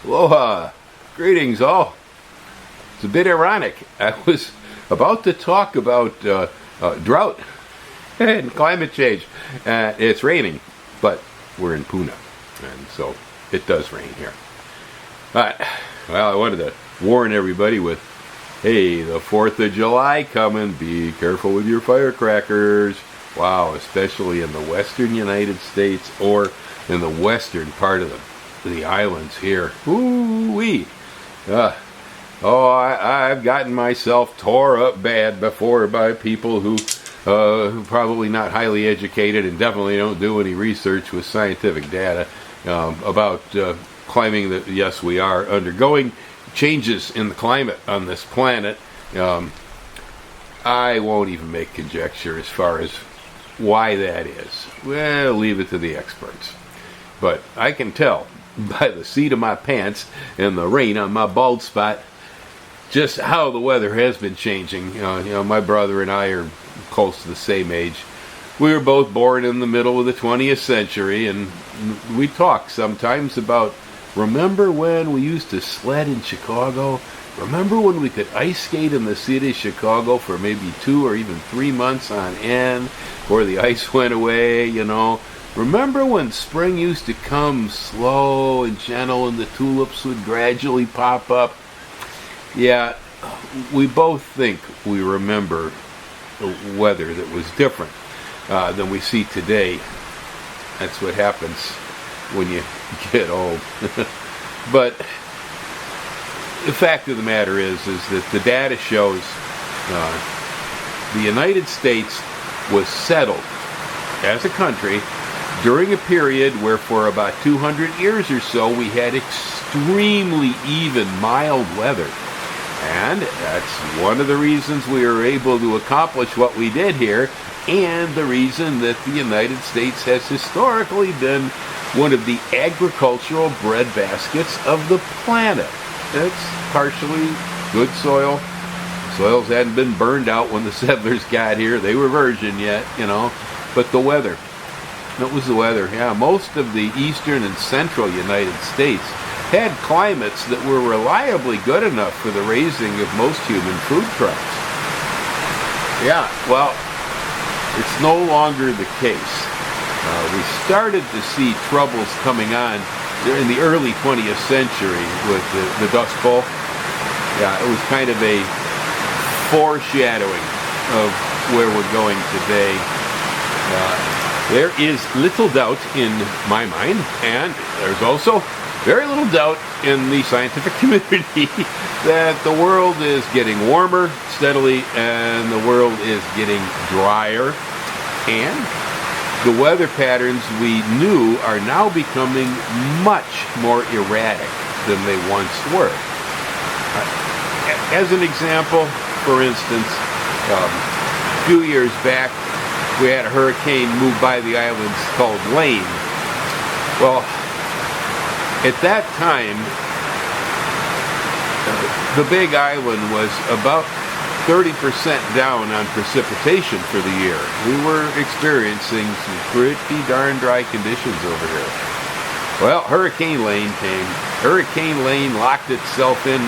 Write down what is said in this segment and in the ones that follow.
Aloha. Greetings all. It's a bit ironic. I was about to talk about drought and climate change. It's raining, but we're in Puna, and so it does rain here. Well, I wanted to warn everybody with, hey, the 4th of July coming. Be careful with your firecrackers. Wow, especially in the western United States or in the western part of the islands here. Ooh-wee. I've gotten myself tore up bad before by people who probably not highly educated and definitely don't do any research with scientific data about claiming that, yes, we are undergoing changes in the climate on this planet. I won't even make conjecture as far as why that is. Well, leave it to the experts. But I can tell by the seat of my pants and the rain on my bald spot just how the weather has been changing. My brother and I are close to the same age. We were both born in the middle of the 20th century, and we talk sometimes about, remember when we used to sled in Chicago? Remember when we could ice skate in the city of Chicago for maybe 2 or even 3 months on end before the ice went away, Remember when spring used to come slow and gentle and the tulips would gradually pop up? Yeah, we both think we remember the weather that was different than we see today. That's what happens when you get old. But the fact of the matter is that the data shows the United States was settled as a country during a period where for about 200 years or so we had extremely even mild weather. And that's one of the reasons we were able to accomplish what we did here, and the reason that the United States has historically been one of the agricultural breadbaskets of the planet. It's partially good soil. Soils hadn't been burned out when the settlers got here. They were virgin yet, But the weather. It was the weather. Yeah, most of the eastern and central United States had climates that were reliably good enough for the raising of most human food crops. Yeah, well, it's no longer the case. We started to see troubles coming on in the early 20th century with the Dust Bowl. Yeah, it was kind of a foreshadowing of where we're going today. There is little doubt in my mind, and there's also very little doubt in the scientific community that the world is getting warmer steadily and the world is getting drier, and the weather patterns we knew are now becoming much more erratic than they once were. As an example, for instance, a few years back we had a hurricane move by the islands called Lane. Well, at that time, the Big Island was about 30% down on precipitation for the year. We were experiencing some pretty darn dry conditions over here. Well, Hurricane Lane came. Hurricane Lane locked itself in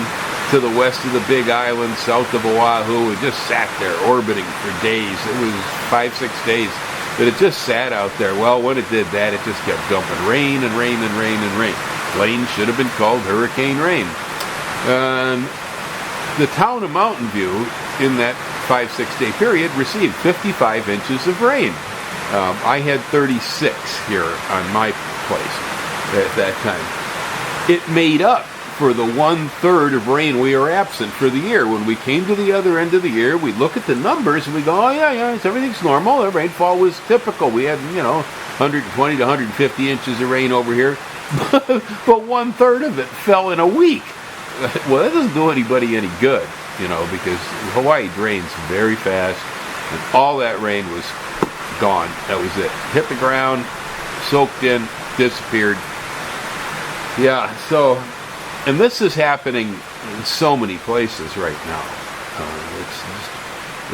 to the west of the Big Island, south of Oahu, and just sat there orbiting for days. It was 5-6 days that it just sat out there. Well, when it did that, it just kept dumping rain and rain and rain and rain. Lane should have been called Hurricane Rain. The town of Mountain View in that 5-6 day period received 55 inches of rain. I had 36 here on my place at that time. It made up for the 1/3 of rain we were absent for the year. When we came to the other end of the year, we look at the numbers and we go, oh yeah, everything's normal. The rainfall was typical. We had, 120 to 150 inches of rain over here. But 1/3 of it fell in a week. Well, that doesn't do anybody any good, because Hawaii drains very fast, and all that rain was gone. That was it. Hit the ground, soaked in, disappeared. Yeah, and this is happening in so many places right now.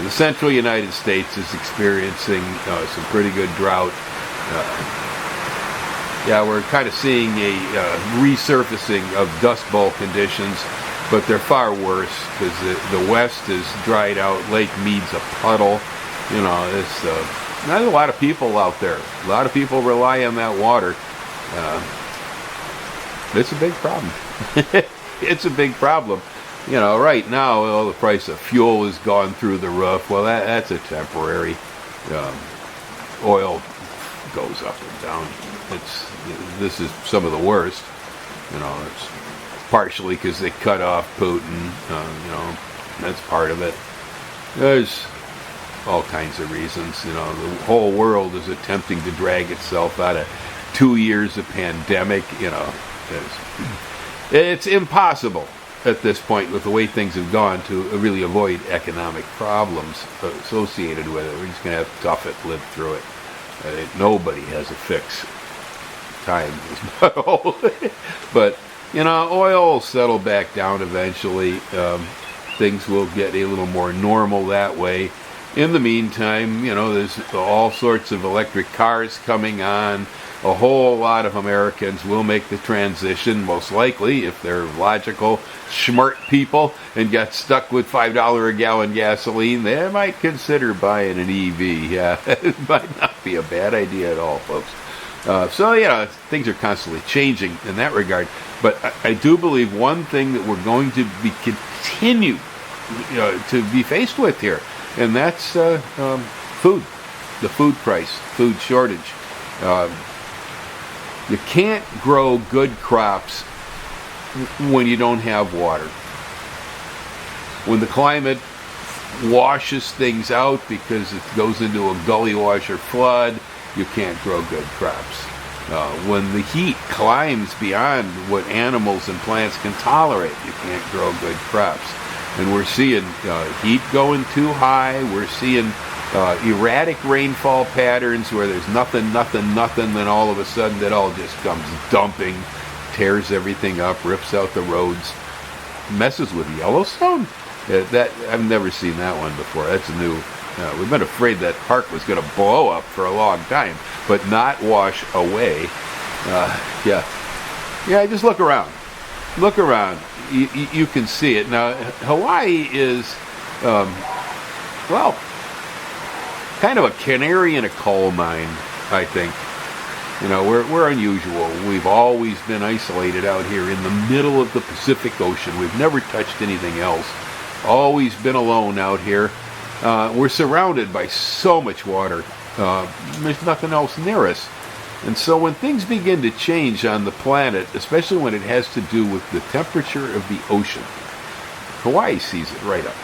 The central United States is experiencing some pretty good drought. Yeah, we're kind of seeing a resurfacing of Dust Bowl conditions, but they're far worse because the west is dried out. Lake Mead's a puddle. You know, there's a lot of people out there. A lot of people rely on that water. It's a big problem. It's a big problem. You know, right now, well, the price of fuel has gone through the roof. Well, that's a temporary. Oil goes up and down. This is some of the worst. You know, it's partially because they cut off Putin. You know, that's part of it. There's all kinds of reasons. You know, the whole world is attempting to drag itself out of 2 years of pandemic. You know, it's impossible at this point with the way things have gone to really avoid economic problems associated with it. We're just going to have to tough it, live through it. Nobody has a fix. Time is my whole. But, you know, oil will settle back down eventually. Things will get a little more normal that way. In the meantime, you know, there's all sorts of electric cars coming on. A whole lot of Americans will make the transition, most likely, if they're logical, smart people and got stuck with $5 a gallon gasoline. They might consider buying an EV. Yeah, it might not be a bad idea at all, folks. So, you know, things are constantly changing in that regard. But I do believe one thing that we're going to be continue to be faced with here, and that's food, the food price, food shortage. You can't grow good crops when you don't have water. When the climate washes things out because it goes into a gully wash or flood, you can't grow good crops. When the heat climbs beyond what animals and plants can tolerate, you can't grow good crops. And we're seeing heat going too high. We're seeing erratic rainfall patterns where there's nothing, then all of a sudden it all just comes dumping, tears everything up, rips out the roads, messes with Yellowstone. That I've never seen that one before. That's new. We've been afraid that park was going to blow up for a long time, but not wash away. Yeah. Just look around. Look around. You can see it now. Hawaii is, kind of a canary in a coal mine, I think. You know, we're unusual. We've always been isolated out here in the middle of the Pacific Ocean. We've never touched anything else. Always been alone out here. We're surrounded by so much water. There's nothing else near us. And so when things begin to change on the planet, especially when it has to do with the temperature of the ocean, Hawaii sees it right up.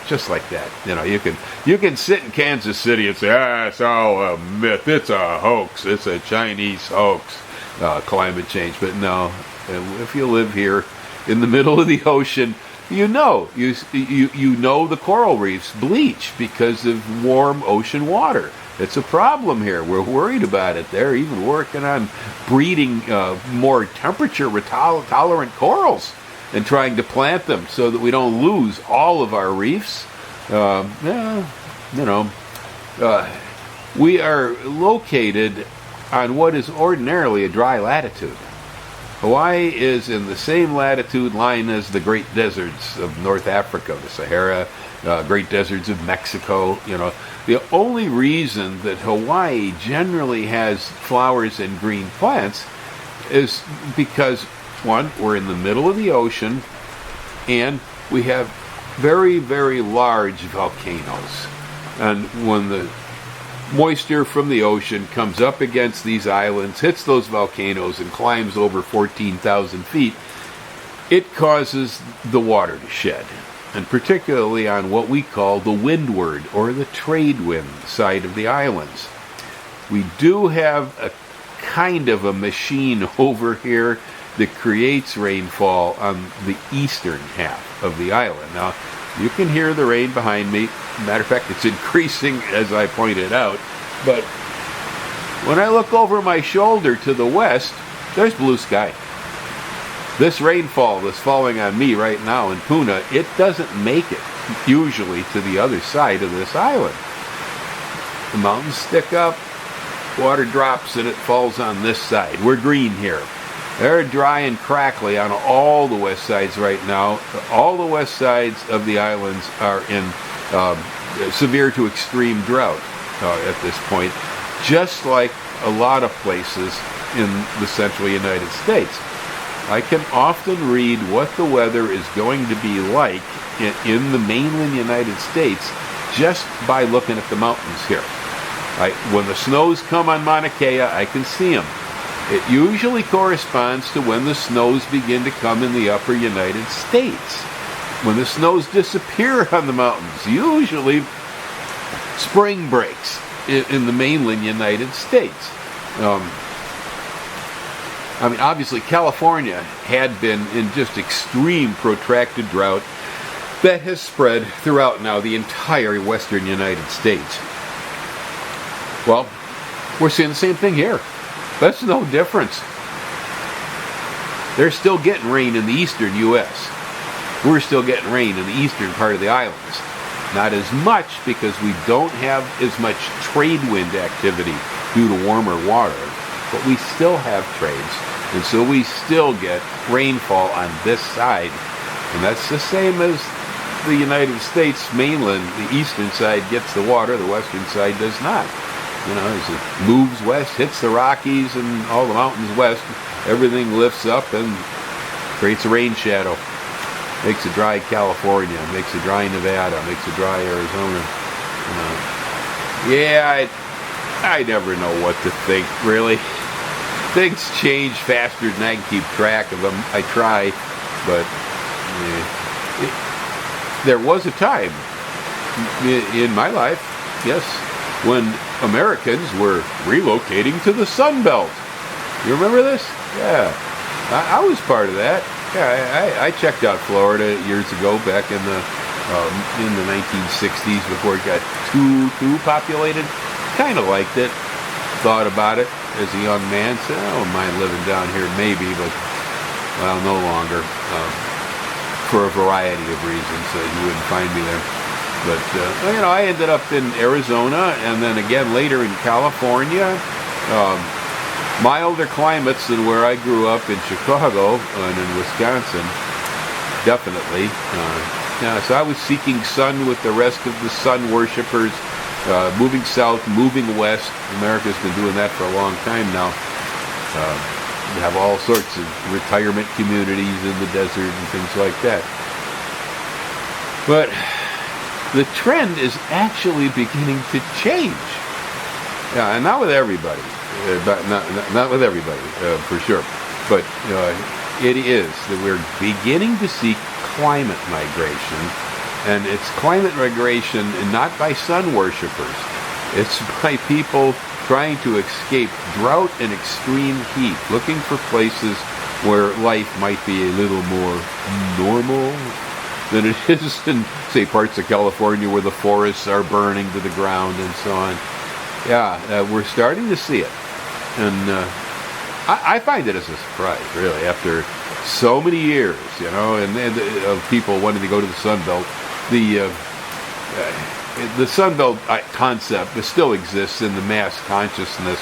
Just like that. You know, you can sit in Kansas City and say, it's all a myth, it's a hoax, it's a Chinese hoax, climate change. But no, if you live here in the middle of the ocean, you know the coral reefs bleach because of warm ocean water. It's a problem here. We're worried about it. They're even working on breeding more temperature-tolerant corals and trying to plant them so that we don't lose all of our reefs. We are located on what is ordinarily a dry latitude. Hawaii is in the same latitude line as the great deserts of North Africa, the Sahara, great deserts of Mexico. You know, the only reason that Hawaii generally has flowers and green plants is because, one, we're in the middle of the ocean, and we have very, very large volcanoes. And when the moisture from the ocean comes up against these islands, hits those volcanoes, and climbs over 14,000 feet, it causes the water to shed. And particularly on what we call the windward, or the trade wind side of the islands. We do have a kind of a machine over here that creates rainfall on the eastern half of the island. Now, you can hear the rain behind me. Matter of fact, it's increasing as I pointed out. But when I look over my shoulder to the west, there's blue sky. This rainfall that's falling on me right now in Puna, it doesn't make it usually to the other side of this island. The mountains stick up, water drops and it falls on this side. We're green here. They're dry and crackly on all the west sides right now. All the west sides of the islands are in severe to extreme drought at this point, just like a lot of places in the central United States. I can often read what the weather is going to be like in the mainland United States just by looking at the mountains here. When the snows come on Mauna Kea, I can see them. It usually corresponds to when the snows begin to come in the upper United States. When the snows disappear on the mountains, usually spring breaks in the mainland United States. Obviously, California had been in just extreme protracted drought that has spread throughout now the entire western United States. Well, we're seeing the same thing here. That's no difference. They're still getting rain in the eastern U.S. We're still getting rain in the eastern part of the islands. Not as much because we don't have as much trade wind activity due to warmer water, but we still have trades, and so we still get rainfall on this side. And that's the same as the United States mainland. The eastern side gets the water, the western side does not. As it moves west, hits the Rockies and all the mountains west, everything lifts up and creates a rain shadow. Makes a dry California, makes a dry Nevada, makes a dry Arizona. I never know what to think, really. Things change faster than I can keep track of them. I try, but there was a time in my life, yes, when Americans were relocating to the Sun Belt. You remember this? Yeah. I was part of that. Yeah, I checked out Florida years ago, back in the 1960s, before it got too populated. Kind of liked it. Thought about it as a young man. Said, I don't mind living down here, maybe, but no longer. For a variety of reasons, you wouldn't find me there. But, I ended up in Arizona, and then again later in California. Milder climates than where I grew up in Chicago and in Wisconsin, definitely. So I was seeking sun with the rest of the sun worshippers, moving south, moving west. America's been doing that for a long time now. We have all sorts of retirement communities in the desert and things like that. But the trend is actually beginning to change. Yeah, and not with everybody. But not with everybody, for sure. But it is that we're beginning to see climate migration. And it's climate migration not by sun worshippers. It's by people trying to escape drought and extreme heat, looking for places where life might be a little more normal than it is in, say, parts of California where the forests are burning to the ground and so on. Yeah, we're starting to see it. And I find it as a surprise, really, after so many years, and of people wanting to go to the Sun Belt. The Sun Belt concept still exists in the mass consciousness.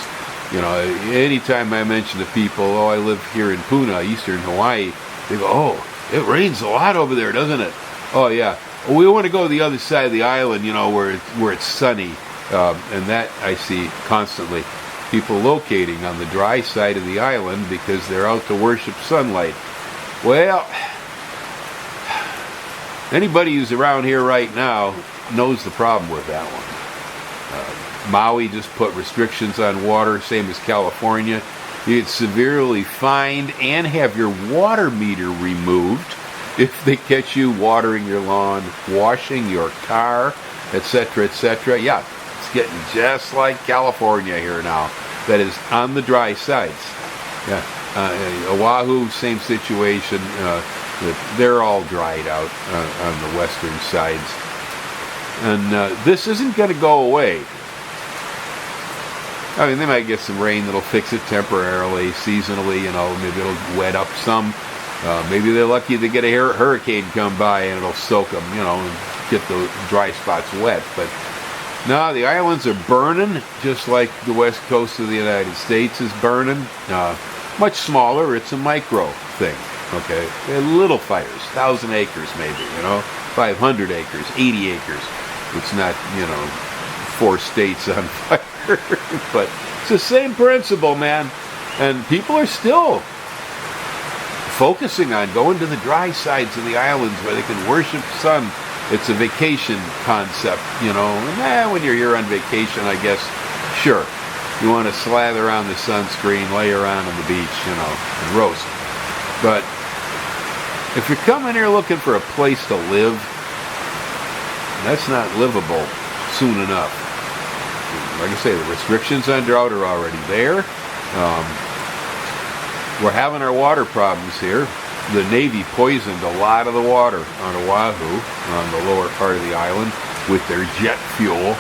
Anytime I mention to people, I live here in Puna, eastern Hawaii, they go, oh, it rains a lot over there, doesn't it? Oh, yeah. Well, we want to go to the other side of the island, where it's sunny. And that I see constantly. People locating on the dry side of the island because they're out to worship sunlight. Well, anybody who's around here right now knows the problem with that one. Maui just put restrictions on water, same as California. You get severely fined and have your water meter removed if they catch you watering your lawn, washing your car, etc., etc. Yeah, it's getting just like California here now. That is on the dry sides. Yeah, Oahu, same situation. They're all dried out on the western sides. And this isn't going to go away. I mean, they might get some rain that'll fix it temporarily, seasonally, maybe it'll wet up some. Maybe they're lucky to get a hurricane come by and it'll soak them, and get the dry spots wet. But No, the islands are burning, just like the west coast of the United States is burning. Much smaller, it's a micro thing, okay? They're little fires, 1,000 acres maybe, 500 acres, 80 acres. It's not, 4 states on fire, but it's the same principle, man. And people are still focusing on going to the dry sides of the islands where they can worship the sun. It's a vacation concept, and when you're here on vacation, I guess, sure, you want to slather on the sunscreen, lay around on the beach, and roast. But if you're coming here looking for a place to live, that's not livable soon enough. Like I say, the restrictions on drought are already there. We're having our water problems here. The Navy poisoned a lot of the water on Oahu, on the lower part of the island, with their jet fuel.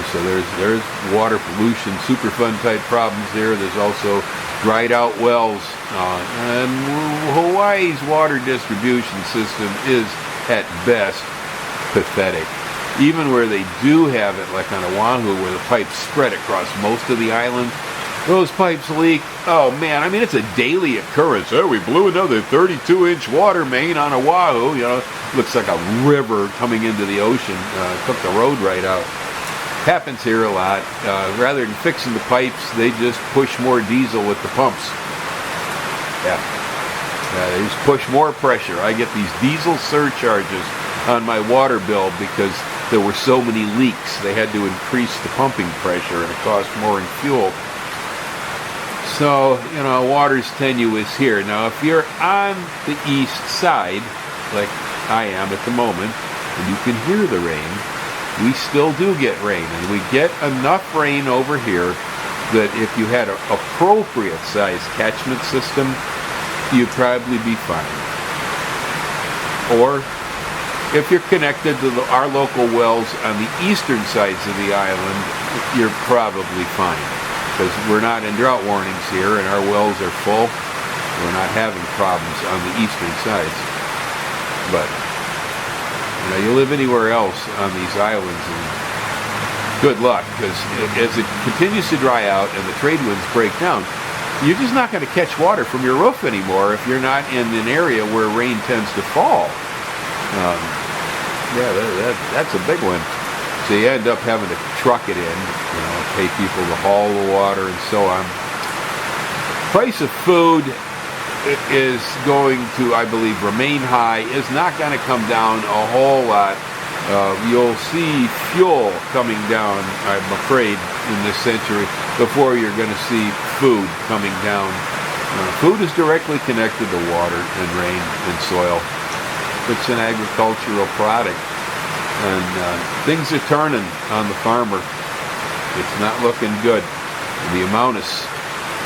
So there's water pollution, Superfund type problems there. There's also dried out wells. And Hawaii's water distribution system is, at best, pathetic. Even where they do have it, like on Oahu, where the pipes spread across most of the island, those pipes leak. Oh man, it's a daily occurrence. Oh, we blew another 32-inch water main on Oahu. Looks like a river coming into the ocean. Took the road right out. Happens here a lot. Rather than fixing the pipes, they just push more diesel with the pumps. Yeah, they just push more pressure. I get these diesel surcharges on my water bill because there were so many leaks. They had to increase the pumping pressure, and it cost more in fuel. So, water's tenuous here. Now, if you're on the east side, like I am at the moment, and you can hear the rain, we still do get rain. And we get enough rain over here that if you had an appropriate sized catchment system, you'd probably be fine. Or, if you're connected to our local wells on the eastern sides of the island, you're probably fine. Because we're not in drought warnings here, and our wells are full. We're not having problems on the eastern sides. But, you live anywhere else on these islands, and good luck, because as it continues to dry out and the trade winds break down, you're just not going to catch water from your roof anymore if you're not in an area where rain tends to fall. That's a big one. So you end up having to truck it in, pay people to haul the water and so on. Price of food is going to, I believe, remain high. Is not going to come down a whole lot. You'll see fuel coming down, I'm afraid, in this century before you're going to see food coming down. Food is directly connected to water and rain and soil. It's an agricultural product. And things are turning on the farmer. It's not looking good. The amount of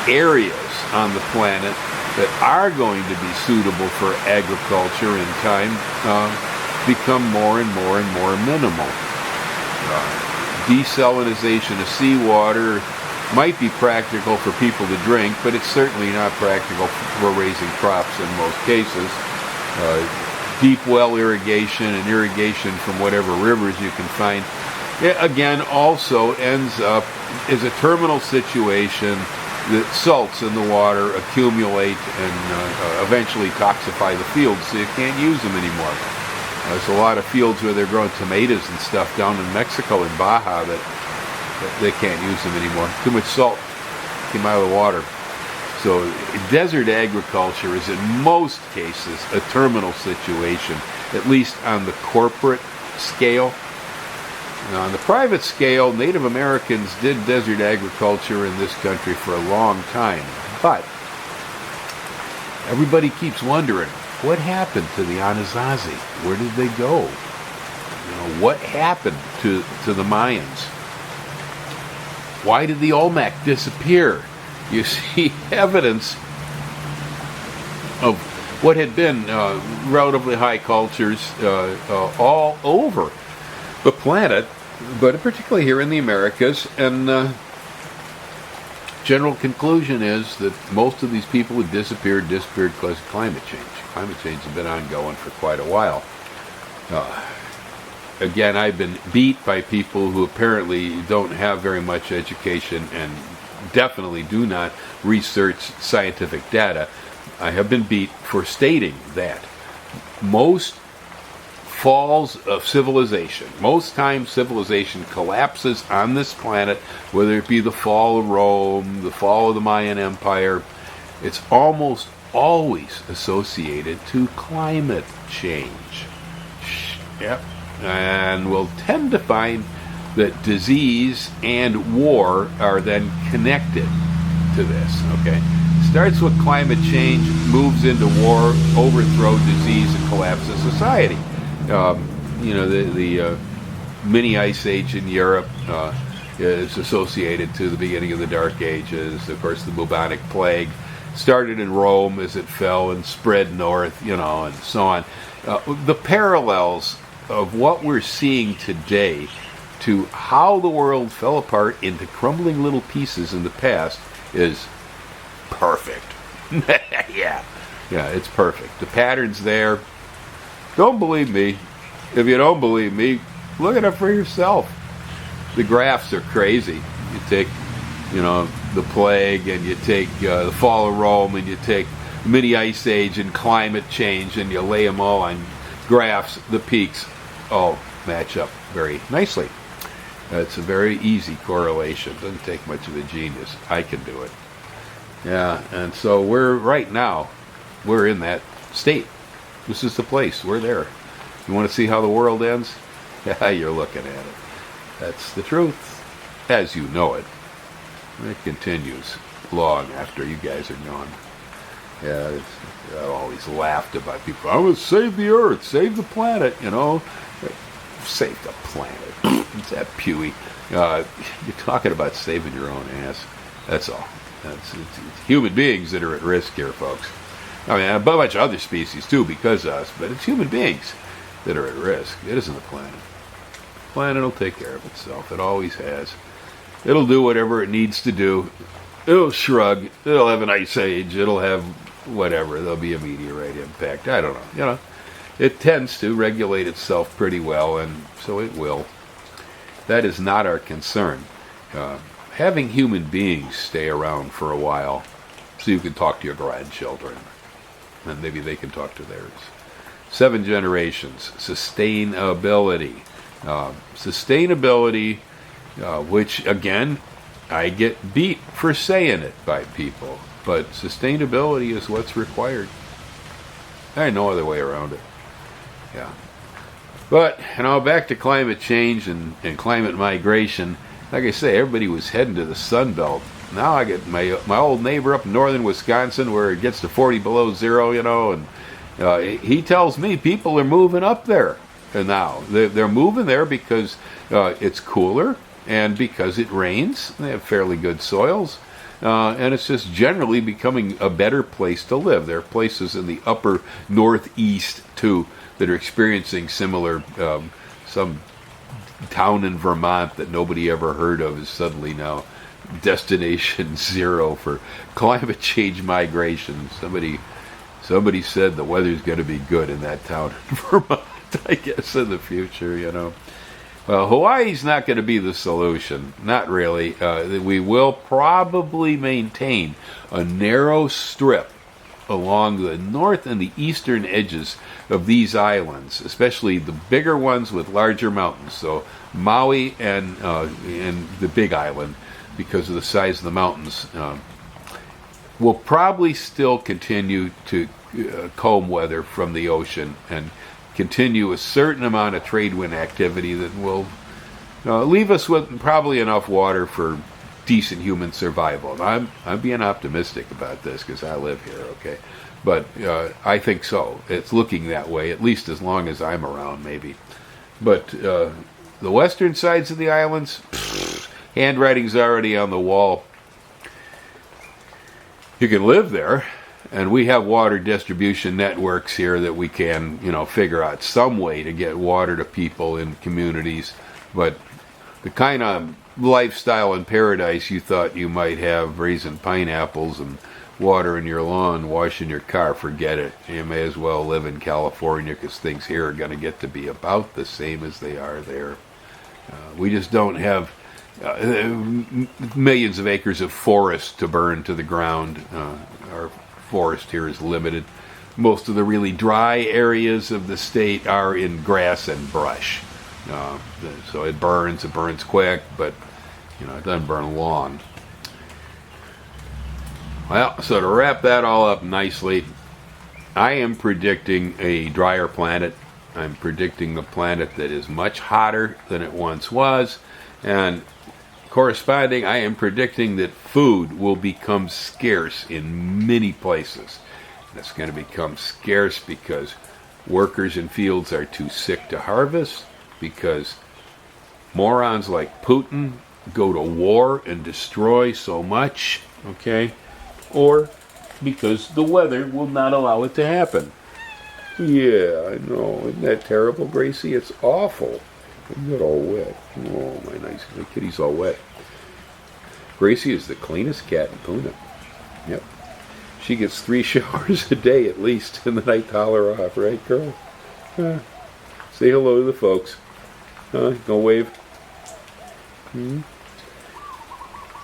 areas on the planet that are going to be suitable for agriculture in time become more and more and more minimal. Desalinization of seawater might be practical for people to drink, but it's certainly not practical for raising crops in most cases. Deep well irrigation and irrigation from whatever rivers you can find, again, also ends up as a terminal situation that salts in the water accumulate and eventually toxify the fields, so you can't use them anymore. There's a lot of fields where they're growing tomatoes and stuff down in Mexico and Baja that they can't use them anymore. Too much salt came out of the water. So desert agriculture is in most cases a terminal situation, at least on the corporate scale. Now, on the private scale, Native Americans did desert agriculture in this country for a long time. But everybody keeps wondering, what happened to the Anasazi? Where did they go? What happened to the Mayans? Why did the Olmec disappear? You see evidence of what had been relatively high cultures all over the planet, but particularly here in the Americas. And general conclusion is that most of these people who disappeared because of climate change. Climate change has been ongoing for quite a while. again, I've been beat by people who apparently don't have very much education and definitely do not research scientific data. I have been beat for stating that most falls of civilization, most times civilization collapses on this planet, whether it be the fall of Rome, the fall of the Mayan Empire, it's almost always associated to climate change. Yep. And we'll tend to find that disease and war are then connected to this, okay? Starts with climate change, moves into war, overthrow, disease, and collapse of society. The mini ice age in Europe is associated to the beginning of the Dark Ages. Of course, the bubonic plague started in Rome as it fell and spread north, and so on. The parallels of what we're seeing today to how the world fell apart into crumbling little pieces in the past is perfect. Yeah, it's perfect. The pattern's there. Don't believe me. If you don't believe me, look it up for yourself. The graphs are crazy. You take, the plague, and you take the fall of Rome, and you take mini ice age and climate change, and you lay them all on graphs. The peaks all match up very nicely. It's a very easy correlation. Doesn't take much of a genius. I can do it. Yeah, and so we're in that state. This is the place. We're there. You want to see how the world ends? Yeah, you're looking at it. That's the truth, as you know it. It continues long after you guys are gone. Yeah, I always laughed about people. I would save the Earth, save the planet, Save the planet. It's that pewy. You're talking about saving your own ass. That's all. It's human beings that are at risk here, folks. I mean, a bunch of other species too, because of us, but it's human beings that are at risk. It isn't the planet. The planet will take care of itself. It always has. It'll do whatever it needs to do. It'll shrug. It'll have an ice age. It'll have whatever. There'll be a meteorite impact. I don't know. It tends to regulate itself pretty well, and so it will. That is not our concern. Having human beings stay around for a while so you can talk to your grandchildren, and maybe they can talk to theirs. 7 generations. Sustainability. Sustainability, which, again, I get beat for saying it by people, but sustainability is what's required. There ain't no other way around it. Yeah. But, back to climate change and climate migration. Like I say, everybody was heading to the Sun Belt. Now I get my old neighbor up in northern Wisconsin where it gets to 40 below zero, and he tells me people are moving up there now. They're moving there because it's cooler and because it rains. They have fairly good soils. And it's just generally becoming a better place to live. There are places in the upper northeast, too, that are experiencing similar, some town in Vermont that nobody ever heard of is suddenly now destination zero for climate change migration. Somebody said the weather's going to be good in that town in Vermont, I guess, in the future, Well, Hawaii's not going to be the solution. Not really. We will probably maintain a narrow strip along the north and the eastern edges of these islands, especially the bigger ones with larger mountains. So Maui and the Big Island, because of the size of the mountains, will probably still continue to comb weather from the ocean and continue a certain amount of trade wind activity that will leave us with probably enough water for decent human survival. And I'm being optimistic about this because I live here, okay? But I think so. It's looking that way, at least as long as I'm around, maybe. But the western sides of the islands, handwriting's already on the wall. You can live there, and we have water distribution networks here that we can, figure out some way to get water to people in communities. But the kind of lifestyle in paradise you thought you might have, raising pineapples and watering your lawn, washing your car, forget it. You may as well live in California, because things here are going to get to be about the same as they are there. We just don't have millions of acres of forest to burn to the ground. Our forest here is limited. Most of the really dry areas of the state are in grass and brush. So it burns quick, but it doesn't burn long. Well, so to wrap that all up nicely, I am predicting a drier planet. I'm predicting a planet that is much hotter than it once was, and corresponding, I am predicting that food will become scarce in many places. It's going to become scarce because workers in fields are too sick to harvest, because morons like Putin go to war and destroy so much, okay? Or because the weather will not allow it to happen. Yeah, I know. Isn't that terrible, Gracie? It's awful. You get all wet. Oh, my kitty's all wet. Gracie is the cleanest cat in Puna. Yep. She gets 3 showers a day at least, and then I towel her off, right, girl? Say hello to the folks. Go wave.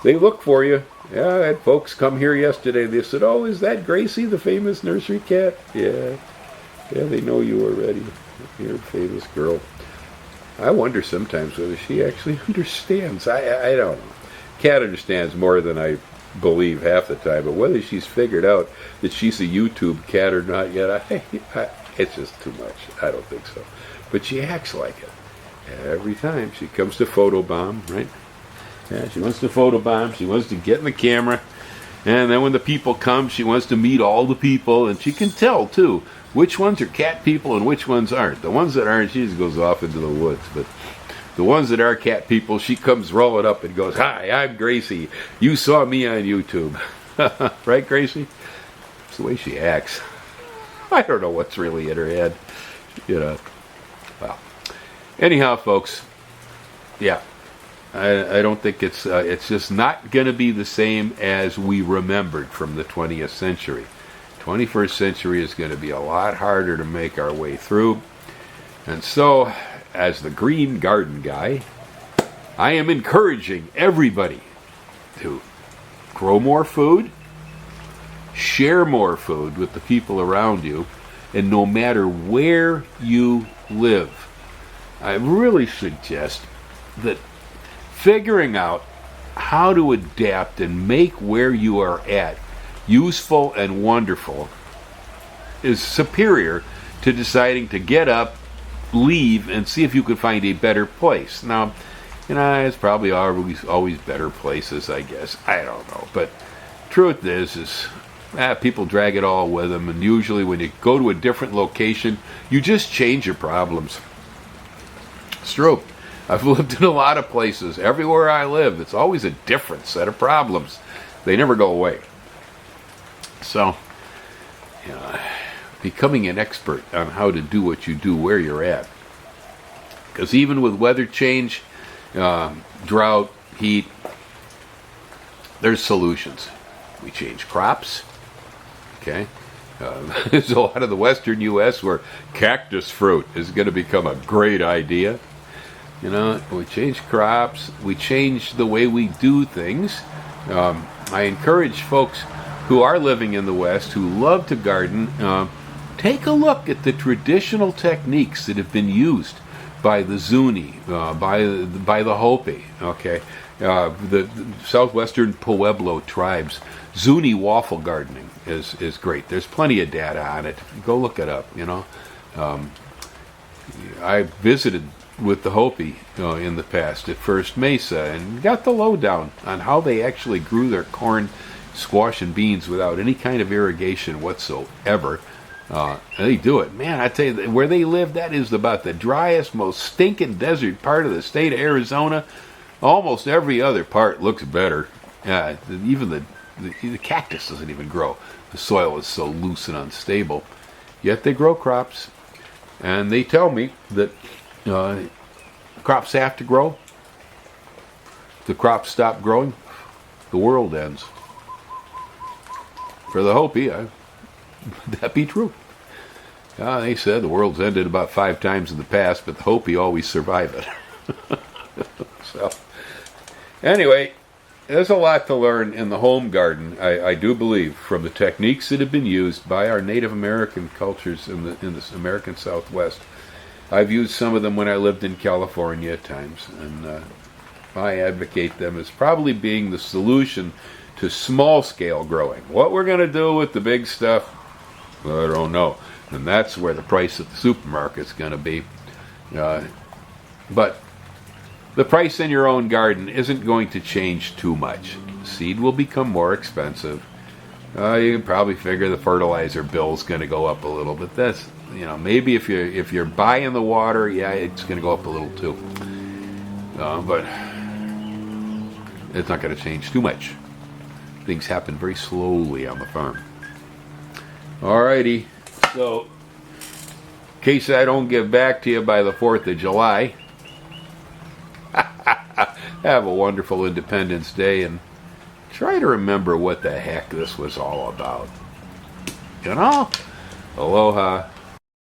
They look for you. Yeah, I had folks come here yesterday. They said, "Oh, is that Gracie, the famous nursery cat?" Yeah, they know you already. You're a famous girl. I wonder sometimes whether she actually understands. I don't know. Cat understands more than I believe half the time, but whether she's figured out that she's a YouTube cat or not yet, it's just too much. I don't think so. But she acts like it. Every time she comes to photobomb, right? Yeah, she wants to photobomb. She wants to get in the camera. And then when the people come, she wants to meet all the people. And she can tell, too, which ones are cat people and which ones aren't. The ones that aren't, she just goes off into the woods. But the ones that are cat people, she comes rolling up and goes, "Hi, I'm Gracie. You saw me on YouTube." Right, Gracie? It's the way she acts. I don't know what's really in her head. Well, anyhow, folks, yeah. I don't think it's just not going to be the same as we remembered from the 20th century. 21st century is going to be a lot harder to make our way through. And so, as the green garden guy, I am encouraging everybody to grow more food, share more food with the people around you, and no matter where you live, I really suggest that figuring out how to adapt and make where you are at useful and wonderful is superior to deciding to get up, leave, and see if you can find a better place. Now, it's probably always better places, I guess. I don't know. But truth is people drag it all with them, and usually when you go to a different location, you just change your problems. It's true. I've lived in a lot of places. Everywhere I live, it's always a different set of problems. They never go away. So, becoming an expert on how to do what you do where you're at. Because even with weather change, drought, heat, there's solutions. We change crops. Okay? There's a lot of the western U.S. where cactus fruit is going to become a great idea. We change crops, we change the way we do things. I encourage folks who are living in the West, who love to garden, take a look at the traditional techniques that have been used by the Zuni, by the Hopi, okay? The southwestern Pueblo tribes. Zuni waffle gardening is great. There's plenty of data on it. Go look it up, I visited with the Hopi in the past at First Mesa and got the lowdown on how they actually grew their corn, squash, and beans without any kind of irrigation whatsoever. And they do it. Man, I tell you, where they live, that is about the driest, most stinking desert part of the state of Arizona. Almost every other part looks better. Even the cactus doesn't even grow. The soil is so loose and unstable. Yet they grow crops. And they tell me that crops have to grow. If the crops stop growing, the world ends. for the Hopi, would that be true? They said the world's ended about 5 times in the past, but the Hopi always survive it. So, anyway, there's a lot to learn in the home garden, I do believe, from the techniques that have been used by our Native American cultures in the American Southwest. I've used some of them when I lived in California at times, and I advocate them as probably being the solution to small-scale growing. What we're going to do with the big stuff, I don't know. And that's where the price at the supermarket's going to be. But the price in your own garden isn't going to change too much. Seed will become more expensive. You can probably figure the fertilizer bill's going to go up a little, but that's, maybe if you're buying the water, yeah, it's going to go up a little too. But it's not going to change too much. Things happen very slowly on the farm. Alrighty, so in case I don't get back to you by the 4th of July, have a wonderful Independence Day and try to remember what the heck this was all about. Aloha.